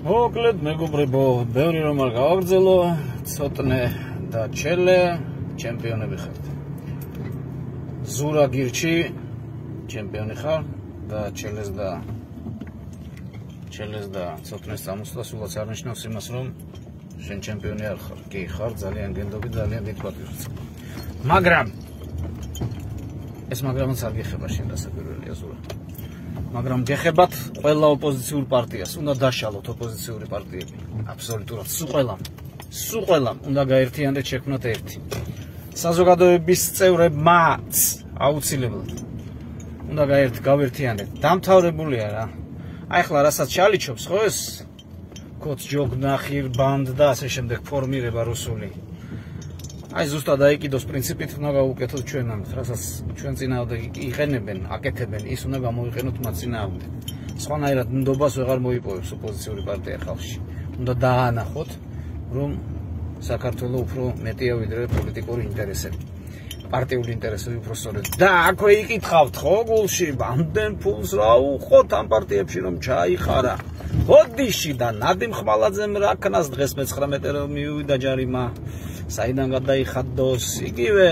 მოკლედ მეგობრებო, ბევრი რომ არ გავაგრძელო, ცოტნე და ჩელე ჩემპიონები ხართ. ზურა გირჩი ჩემპიონი ხარ და ჩელეს და ცოტნეს წამოსვლა სულაც არ ნიშნავს იმას, რომ შენ ჩემპიონი არ ხარ. კი ხარ, ძალიან გენდობი, ძალიან დიდ პატივს. მაგრამ ეს მაგრამაც არ გეხება შენ დასაკვირველია ზურა. მაგრამ გეხებათ ყველა ოპოზიციურ პარტიას, უნდა დაშალოთ ოპოზიციური პარტიები. აბსოლუტურად სულ ყველამ უნდა გაერთიანდეთ, შექმნათ ერთი. საზოგადოების წევრებმაც აუცილებლად უნდა გავერთიანდეთ. დამთავრებულია რა. აი ახლა რასაც ჩალიჩობს ხო ეს კოც ჯოგნახირ ბანდ და ასე შემდეგ ფორმირება რუსული. აი ზუსტად აიკიდოს პრინციპით უნდა გავუკეთოთ ჩვენ ამით, რასაც ჩვენ წინააღმდეგ იყენებენ, აკეთებენ, ის უნდა გამოიყენოთ მათ წინააღმდეგ. სხვანაირად ნდობას ვეღარ მოიპოვებს ოპოზიციური პარტია ხალხში. უნდა დაანახოთ, რომ საქართველოს უფრო მეტია ვიდრე პოლიტიკური ინტერესები. პარტიული ინტერესები უფრო სწორედ. და აქვე იკითხავთ ხო გულში, ამდენ ფულს რა უხოთ ამ პარტიებში რომ ჩაიხარა. ოდიში და ნადიმ ხმალაძემ რა ქნას დღეს მე-19 რომ მივიდა ჯარიმა. საიდან გადაიხადოს იგივე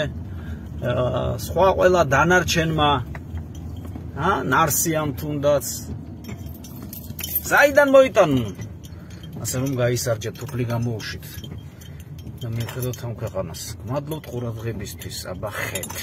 სხვა ყველა დანარჩენმა ნარსიამ თუნდაც საიდან მოიტანონ ასე რომ გაისარჯეთ უფლი გამოუშვით და მიხედოთ ამ ქვეყანას გმადლობთ ყურადღებისთვის აბა ხეთ